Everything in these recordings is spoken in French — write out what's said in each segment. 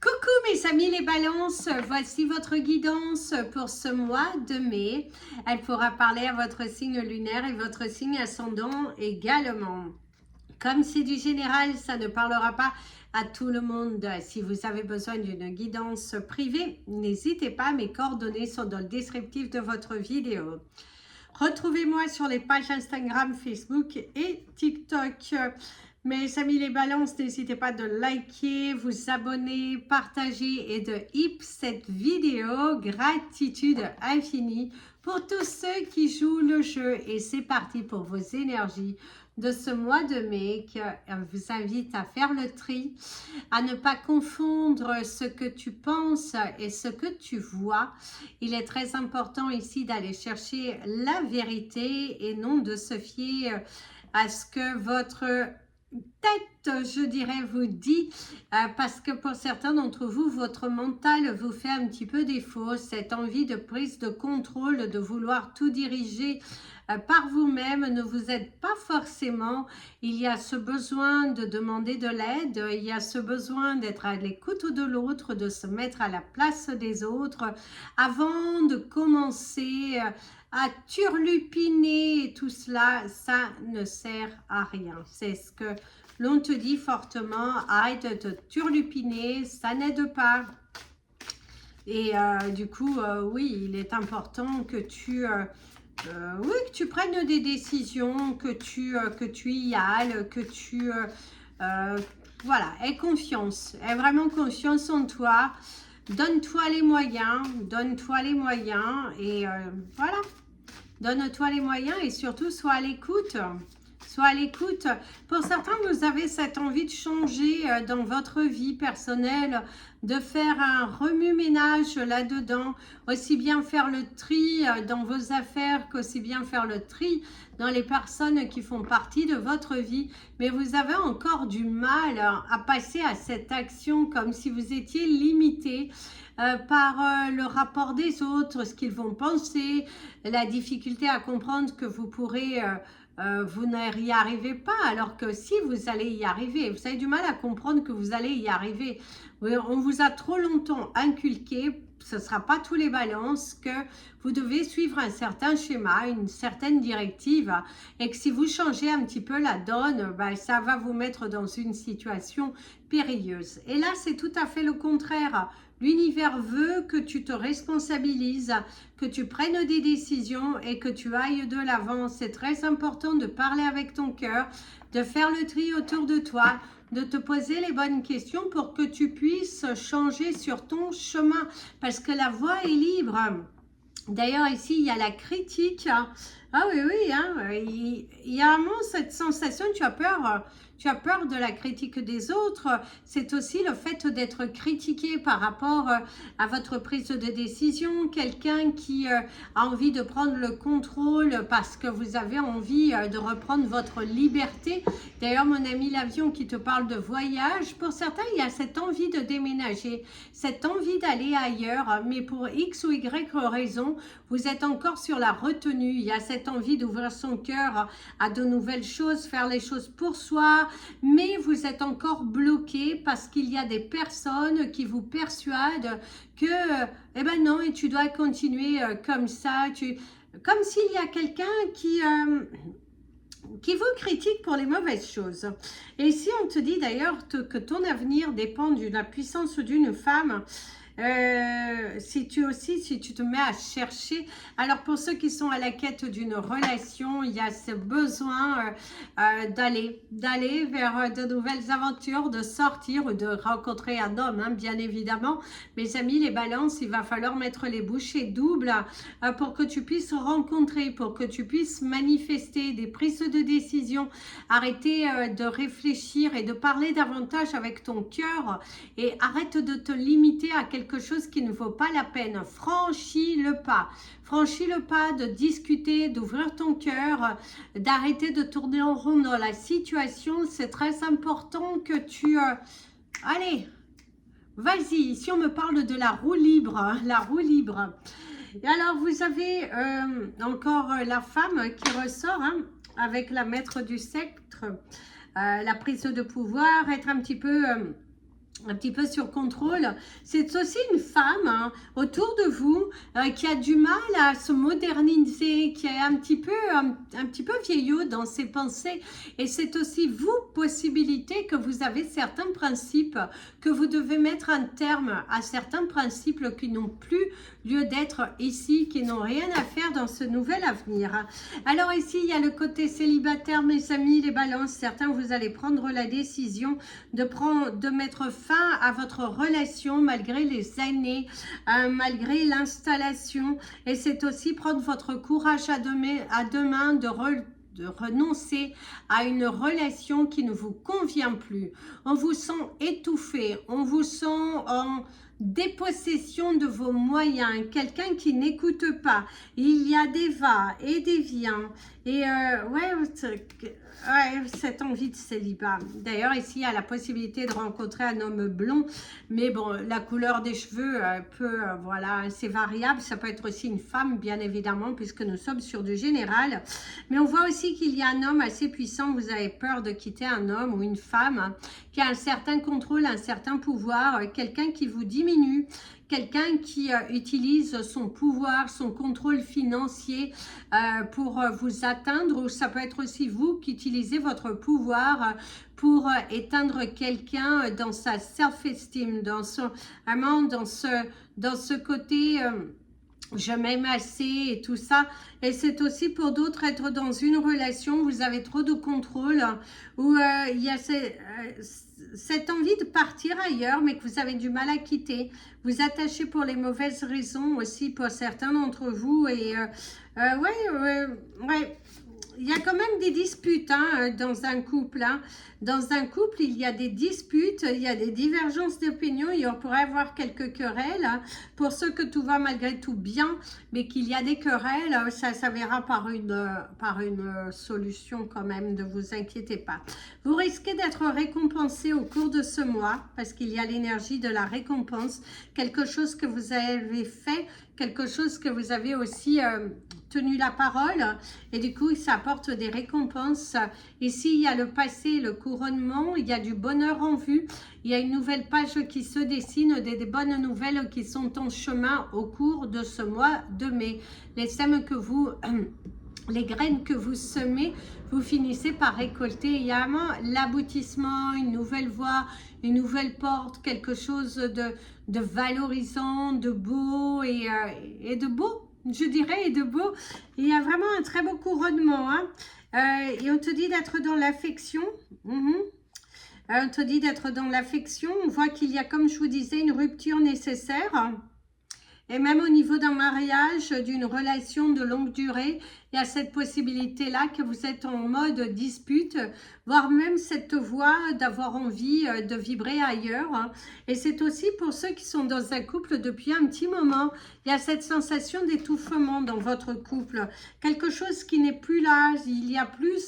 Coucou mes amis les balances, voici votre guidance pour ce mois de mai. Elle pourra parler à votre signe lunaire et votre signe ascendant également. Comme c'est du général, ça ne parlera pas à tout le monde. Si vous avez besoin d'une guidance privée, n'hésitez pas, mes coordonnées sont dans le descriptif de votre vidéo. Retrouvez-moi sur les pages Instagram, Facebook et TikTok. Mes amis les balances, n'hésitez pas de liker, vous abonner, partager et de hip cette vidéo. Gratitude infinie pour tous ceux qui jouent le jeu. Et c'est parti pour vos énergies de ce mois de mai qui vous invite à faire le tri, à ne pas confondre ce que tu penses et ce que tu vois. Il est très important ici d'aller chercher la vérité et non de se fier à ce que votre tête, je dirais, vous dit, parce que pour certains d'entre vous, votre mental vous fait un petit peu défaut, cette envie de prise de contrôle, de vouloir tout diriger par vous-même ne vous aide pas forcément. Il y a ce besoin de demander de l'aide, il y a ce besoin d'être à l'écoute de l'autre, de se mettre à la place des autres avant de commencer à turlupiner et tout cela, ça ne sert à rien. C'est ce que l'on te dit fortement, arrête de te turlupiner, ça n'aide pas. Et du coup, oui, il est important que oui, que tu prennes des décisions, que tu y ailles, que tu, voilà, aie confiance, aie vraiment confiance en toi. Donne-toi les moyens et voilà. Donne-toi les moyens et surtout sois à l'écoute. Sois à l'écoute. Pour certains, vous avez cette envie de changer dans votre vie personnelle, de faire un remue-ménage là-dedans, aussi bien faire le tri dans vos affaires qu'aussi bien faire le tri dans les personnes qui font partie de votre vie. Mais vous avez encore du mal à passer à cette action comme si vous étiez limité par le rapport des autres, ce qu'ils vont penser, la difficulté à comprendre que vous pourrez... vous n'y arrivez pas, alors que si vous allez y arriver, vous avez du mal à comprendre que vous allez y arriver. On vous a trop longtemps inculqué, ce ne sera pas tous les balances, que vous devez suivre un certain schéma, une certaine directive, et que si vous changez un petit peu la donne, ben, ça va vous mettre dans une situation périlleuse. Et là, c'est tout à fait le contraire. L'univers veut que tu te responsabilises, que tu prennes des décisions et que tu ailles de l'avant. C'est très important de parler avec ton cœur, de faire le tri autour de toi, de te poser les bonnes questions pour que tu puisses changer sur ton chemin. Parce que la voie est libre. D'ailleurs, ici, il y a la critique. Ah oui, oui, hein, il y a un moment cette sensation, tu as peur de la critique des autres. C'est aussi le fait d'être critiqué par rapport à votre prise de décision. Quelqu'un qui a envie de prendre le contrôle parce que vous avez envie de reprendre votre liberté. D'ailleurs, mon ami l'avion qui te parle de voyage, pour certains, il y a cette envie de déménager, cette envie d'aller ailleurs, mais pour X ou Y raison, vous êtes encore sur la retenue. Il y a cette envie d'ouvrir son cœur à de nouvelles choses, faire les choses pour soi, mais vous êtes encore bloqué parce qu'il y a des personnes qui vous persuadent que, eh ben non, et tu dois continuer comme ça, comme s'il y a quelqu'un qui vous critique pour les mauvaises choses. Et ici, on te dit d'ailleurs que ton avenir dépend de la puissance d'une femme. Si tu te mets à chercher, alors pour ceux qui sont à la quête d'une relation, il y a ce besoin d'aller vers de nouvelles aventures, de sortir ou de rencontrer un homme, hein, bien évidemment. Mes amis, les balances, il va falloir mettre les bouchées doubles pour que tu puisses rencontrer, pour que tu puisses manifester des prises de décision, arrêter de réfléchir et de parler davantage avec ton cœur et arrête de te limiter à quelque chose qui ne vaut pas la peine. Franchis le pas de discuter, d'ouvrir ton cœur, d'arrêter de tourner en rond dans la situation. C'est très important que tu allez, vas-y. Ici on me parle de la roue libre, hein, la roue libre. Et alors vous avez encore la femme qui ressort, hein, avec la maître du sceptre, la prise de pouvoir, être un petit peu un petit peu sur contrôle. C'est aussi une femme hein, autour de vous qui a du mal à se moderniser, qui est un petit peu vieillot dans ses pensées. Et c'est aussi vous, possibilité que vous avez certains principes, que vous devez mettre un terme à certains principes qui n'ont plus lieu d'être ici, qui n'ont rien à faire dans ce nouvel avenir. Alors ici, il y a le côté célibataire, mes amis, les balances. Certains, vous allez prendre la décision de mettre fin à votre relation malgré les années, malgré l'installation. Et c'est aussi prendre votre courage à deux mains de renoncer à une relation qui ne vous convient plus. On vous sent étouffé, on vous sent en dépossession de vos moyens, quelqu'un qui n'écoute pas. Il y a des va et des viens. Et ouais, cette envie de célibat. D'ailleurs, ici, il y a la possibilité de rencontrer un homme blond. Mais bon, la couleur des cheveux voilà, c'est variable. Ça peut être aussi une femme, bien évidemment, puisque nous sommes sur du général. Mais on voit aussi qu'il y a un homme assez puissant. Vous avez peur de quitter un homme ou une femme hein, qui a un certain contrôle, un certain pouvoir. Quelqu'un qui vous diminue. Quelqu'un qui utilise son pouvoir, son contrôle financier pour vous atteindre, ou ça peut être aussi vous qui utilisez votre pouvoir pour éteindre quelqu'un dans sa self-esteem, vraiment dans ce côté je m'aime assez et tout ça. Et c'est aussi pour d'autres être dans une relation, vous avez trop de contrôle, où il y a cette envie de partir ailleurs, mais que vous avez du mal à quitter. Vous attachez pour les mauvaises raisons aussi pour certains d'entre vous. Et ouais. Il y a quand même des disputes hein, dans un couple. Hein. Dans un couple, il y a des disputes, il y a des divergences d'opinion, il pourrait y avoir quelques querelles. Hein. Pour ceux que tout va malgré tout bien, mais qu'il y a des querelles, ça s'avérera par une solution quand même, ne vous inquiétez pas. Vous risquez d'être récompensé au cours de ce mois, parce qu'il y a l'énergie de la récompense, quelque chose que vous avez fait, quelque chose que vous avez aussi tenu la parole, et du coup ça apporte des récompenses. Ici il y a le passé, le couronnement, il y a du bonheur en vue, il y a une nouvelle page qui se dessine, des bonnes nouvelles qui sont en chemin au cours de ce mois de mai. Les sèmes que vous les graines que vous semez, vous finissez par récolter. Il y a vraiment l'aboutissement, une nouvelle voie, une nouvelle porte, quelque chose de valorisant, de beau et de beau, je dirais, et de beau. Il y a vraiment un très beau couronnement. Hein. Et on te dit d'être dans l'affection. On te dit d'être dans l'affection. On voit qu'il y a, comme je vous disais, une rupture nécessaire. Et même au niveau d'un mariage, d'une relation de longue durée, il y a cette possibilité-là que vous êtes en mode dispute, voire même cette voie d'avoir envie de vibrer ailleurs. Hein. Et c'est aussi pour ceux qui sont dans un couple depuis un petit moment, il y a cette sensation d'étouffement dans votre couple. Quelque chose qui n'est plus là, il n'y a plus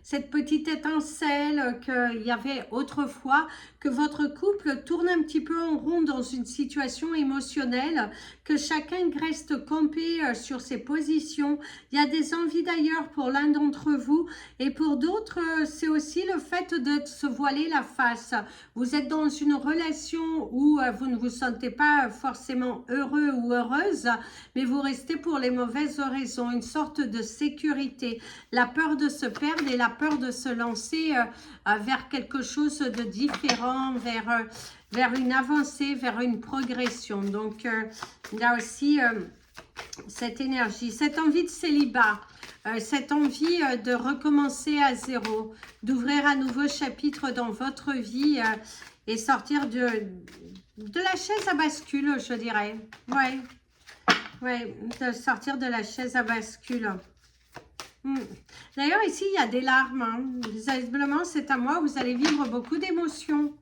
cette petite étincelle qu'il y avait autrefois, que votre couple tourne un petit peu en rond dans une situation émotionnelle, que chacun reste campé sur ses positions. Il y a des envies d'ailleurs pour l'un d'entre vous, et pour d'autres, c'est aussi le fait de se voiler la face. Vous êtes dans une relation où vous ne vous sentez pas forcément heureux ou heureuse, mais vous restez pour les mauvaises raisons, une sorte de sécurité, la peur de se perdre et la peur de se lancer vers quelque chose de différent, vers une avancée, vers une progression. Donc, là aussi, cette énergie, cette envie de célibat, cette envie de recommencer à zéro, d'ouvrir un nouveau chapitre dans votre vie et sortir de la chaise à bascule, je dirais. Ouais, de sortir de la chaise à bascule. D'ailleurs, ici, il y a des larmes. Hein. Visiblement, c'est à moi, vous allez vivre beaucoup d'émotions.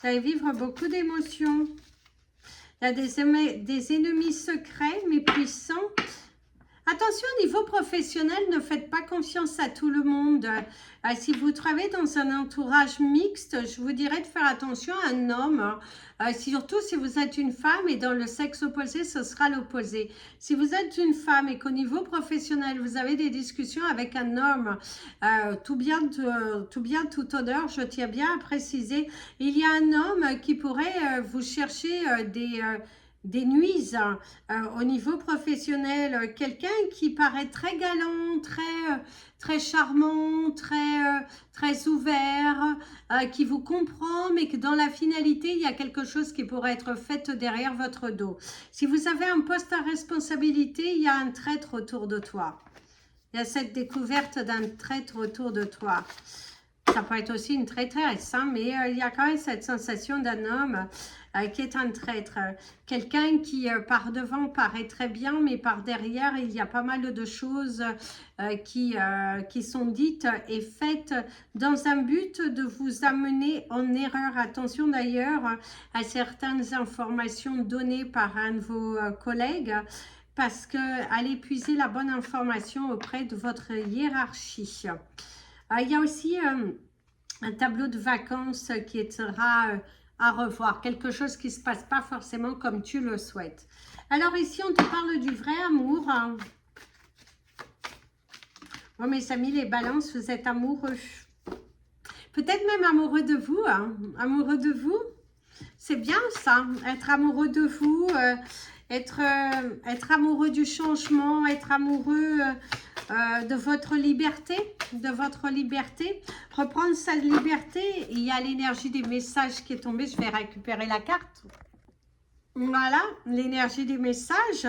Vous allez vivre beaucoup d'émotions. Il y a des ennemis secrets, mais puissants. Attention, au niveau professionnel, ne faites pas confiance à tout le monde. Si vous travaillez dans un entourage mixte, je vous dirais de faire attention à un homme. Surtout si vous êtes une femme et dans le sexe opposé, ce sera l'opposé. Si vous êtes une femme et qu'au niveau professionnel, vous avez des discussions avec un homme, tout bien, tout honneur, je tiens bien à préciser, il y a un homme qui pourrait vous chercher des nuises au niveau professionnel, quelqu'un qui paraît très galant, très charmant, très ouvert, qui vous comprend, mais que dans la finalité, il y a quelque chose qui pourrait être fait derrière votre dos. Si vous avez un poste à responsabilité, il y a un traître autour de toi. Il y a cette découverte d'un traître autour de toi. Ça peut être aussi une traîtresse, hein, mais il y a quand même cette sensation d'un homme qui est un traître. Quelqu'un qui par devant paraît très bien, mais par derrière, il y a pas mal de choses qui sont dites et faites dans un but de vous amener en erreur. Attention d'ailleurs à certaines informations données par un de vos collègues, parce que allez puiser la bonne information auprès de votre hiérarchie. Il y a aussi un tableau de vacances qui sera à revoir. Quelque chose qui ne se passe pas forcément comme tu le souhaites. Alors ici, on te parle du vrai amour. Bon, mes amis, les balances, vous êtes amoureux. Peut-être même amoureux de vous. Hein. Amoureux de vous. C'est bien ça, être amoureux de vous. Être amoureux du changement, être amoureux de votre liberté, reprendre sa liberté. Il y a l'énergie des messages qui est tombée, je vais récupérer la carte. Voilà, l'énergie des messages,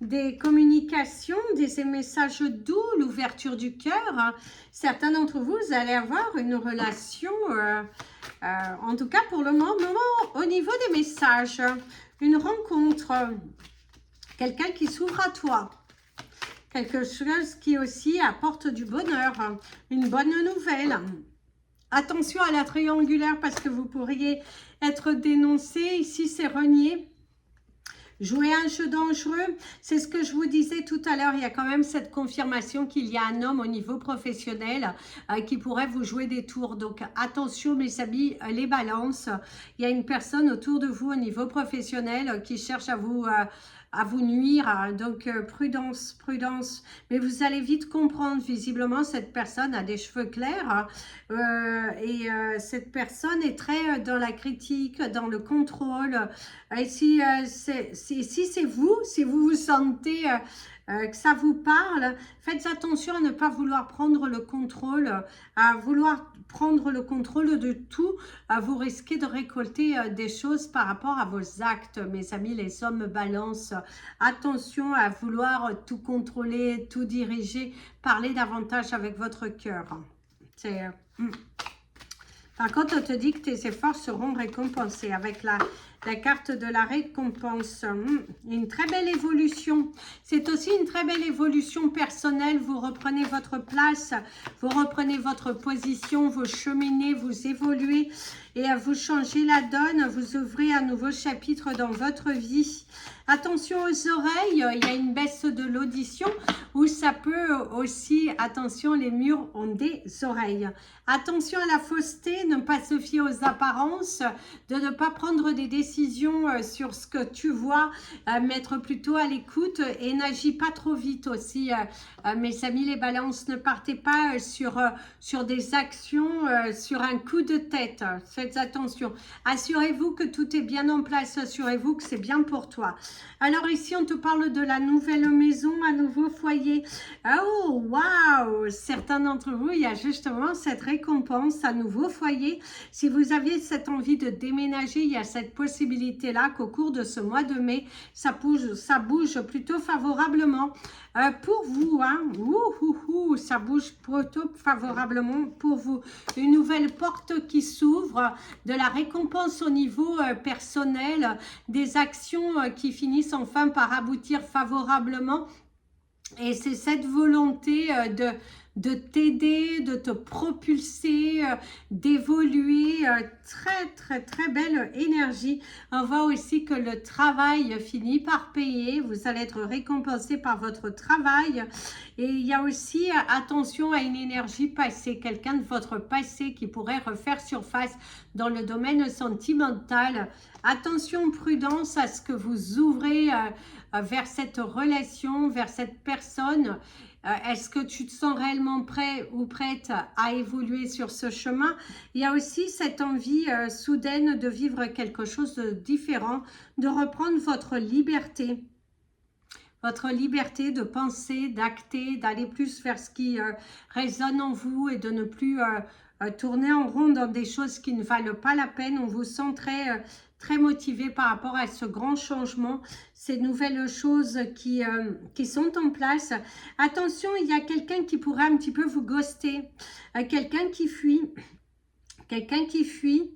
des communications, des messages doux, l'ouverture du cœur. Certains d'entre vous, vous allez avoir une relation, en tout cas pour le moment, au niveau des messages, une rencontre, quelqu'un qui s'ouvre à toi, quelque chose qui aussi apporte du bonheur, une bonne nouvelle. Attention à la triangulaire parce que vous pourriez être dénoncé. Ici, c'est renié. Jouer un jeu dangereux, c'est ce que je vous disais tout à l'heure, il y a quand même cette confirmation qu'il y a un homme au niveau professionnel qui pourrait vous jouer des tours. Donc attention mes amis, les balances, il y a une personne autour de vous au niveau professionnel qui cherche à vous nuire, donc prudence, prudence, mais vous allez vite comprendre, visiblement cette personne a des cheveux clairs et cette personne est très dans la critique, dans le contrôle, et si c'est vous, si vous vous sentez que ça vous parle, faites attention à ne pas vouloir prendre le contrôle, à vouloir prendre le contrôle de tout, vous risquez de récolter des choses par rapport à vos actes, mes amis, les hommes balance. Attention à vouloir tout contrôler, tout diriger, parlez davantage avec votre cœur. Par contre, on te dit que tes efforts seront récompensés avec la carte de la récompense. Une très belle évolution. C'est aussi une très belle évolution personnelle. Vous reprenez votre place, vous reprenez votre position, vous cheminez, vous évoluez et vous changez la donne. Vous ouvrez un nouveau chapitre dans votre vie. Attention aux oreilles, il y a une baisse de l'audition ou ça peut aussi, attention, les murs ont des oreilles. Attention à la fausseté, ne pas se fier aux apparences, de ne pas prendre des décisions sur ce que tu vois, mettre plutôt à l'écoute et n'agis pas trop vite aussi. Mes amis les balances, ne partez pas sur des actions, sur un coup de tête. Faites attention. Assurez-vous que tout est bien en place, assurez-vous que c'est bien pour toi. Alors ici, on te parle de la nouvelle maison, un nouveau foyer. Oh, waouh! Certains d'entre vous, il y a justement cette récompense, un nouveau foyer. Si vous aviez cette envie de déménager, il y a cette possibilité-là qu'au cours de ce mois de mai, ça bouge plutôt favorablement pour vous. Hein. Ça bouge plutôt favorablement pour vous. Une nouvelle porte qui s'ouvre, de la récompense au niveau personnel, des actions qui finissent enfin par aboutir favorablement. Et c'est cette volonté de t'aider, de te propulser, d'évoluer. Très belle énergie. On voit aussi que le travail finit par payer. Vous allez être récompensé par votre travail. Et il y a aussi attention à une énergie passée, quelqu'un de votre passé qui pourrait refaire surface dans le domaine sentimental. Attention, prudence à ce que vous ouvrez vers cette relation, vers cette personne. Est-ce que tu te sens réellement prêt ou prête à évoluer sur ce chemin? Il y a aussi cette envie soudaine de vivre quelque chose de différent, de reprendre votre liberté. Votre liberté de penser, d'acter, d'aller plus vers ce qui résonne en vous et de ne plus tourner en rond dans des choses qui ne valent pas la peine. On vous sent très motivé par rapport à ce grand changement, ces nouvelles choses qui sont en place. Attention, il y a quelqu'un qui pourrait un petit peu vous ghoster, quelqu'un qui fuit, quelqu'un qui fuit.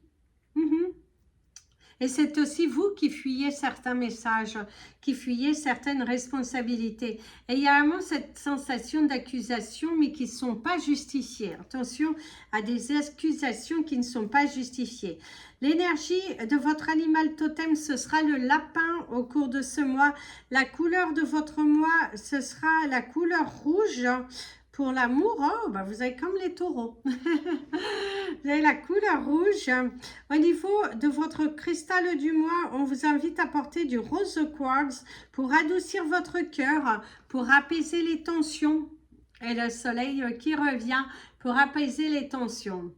Et c'est aussi vous qui fuyez certains messages, qui fuyez certaines responsabilités. Et il y a vraiment cette sensation d'accusation, mais qui ne sont pas justifiées. Attention à des accusations qui ne sont pas justifiées. L'énergie de votre animal totem, ce sera le lapin au cours de ce mois. La couleur de votre mois, ce sera la couleur rouge. Pour l'amour, oh, bah vous avez comme les taureaux. Vous avez la couleur rouge. Au niveau de votre cristal du mois, on vous invite à porter du rose quartz pour adoucir votre cœur, pour apaiser les tensions. Et le soleil qui revient pour apaiser les tensions.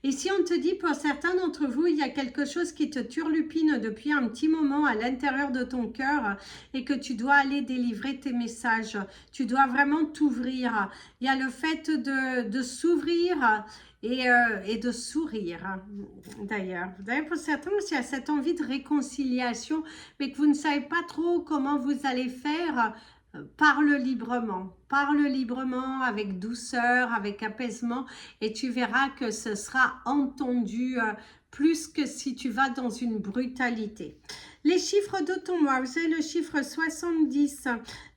Et si on te dit, pour certains d'entre vous, il y a quelque chose qui te turlupine depuis un petit moment à l'intérieur de ton cœur et que tu dois aller délivrer tes messages, tu dois vraiment t'ouvrir. Il y a le fait de s'ouvrir et de sourire, d'ailleurs. Pour certains aussi, il y a cette envie de réconciliation, mais que vous ne savez pas trop comment vous allez faire. Parle librement avec douceur, avec apaisement et tu verras que ce sera entendu plus que si tu vas dans une brutalité. Les chiffres de ton mois, vous avez le chiffre 70,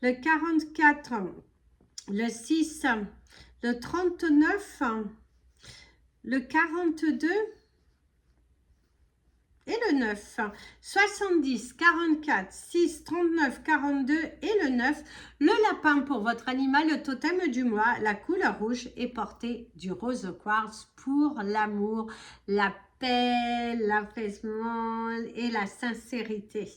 le 44, le 6, le 39, le 42 et le 9, 70, 44, 6, 39, 42 et le 9. Le lapin pour votre animal, le totem du mois, la couleur rouge est portée du rose quartz pour l'amour, la paix, l'apaisement et la sincérité.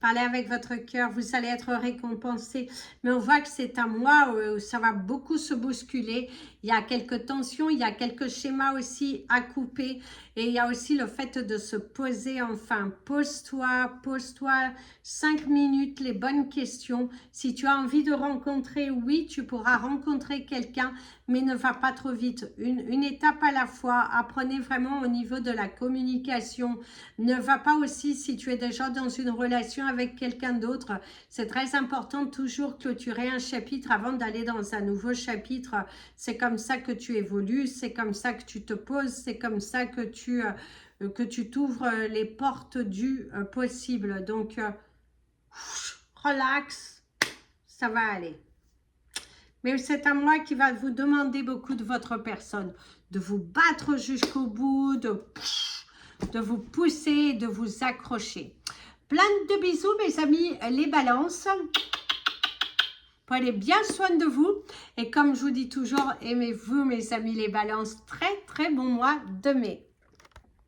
Parlez avec votre cœur, vous allez être récompensé. Mais on voit que c'est un mois où ça va beaucoup se bousculer. Il y a quelques tensions, il y a quelques schémas aussi à couper. Et il y a aussi le fait de se poser enfin. Pose-toi 5 minutes, les bonnes questions. Si tu as envie de rencontrer, oui, tu pourras rencontrer quelqu'un, mais ne va pas trop vite. Une étape à la fois. Apprenez vraiment au niveau de la communication. Ne va pas aussi, si tu es déjà dans une relation avec quelqu'un d'autre, c'est très important de toujours clôturer un chapitre avant d'aller dans un nouveau chapitre. C'est comme ça que tu évolues, c'est comme ça que tu te poses, c'est comme ça que tu t'ouvres les portes du possible. Donc, relax, ça va aller. Mais c'est à moi qui va vous demander beaucoup de votre personne, de vous battre jusqu'au bout, de vous pousser, de vous accrocher. Plein de bisous mes amis, les balances. Prenez bien soin de vous. Et comme je vous dis toujours, aimez-vous mes amis les balances. Très bon mois de mai.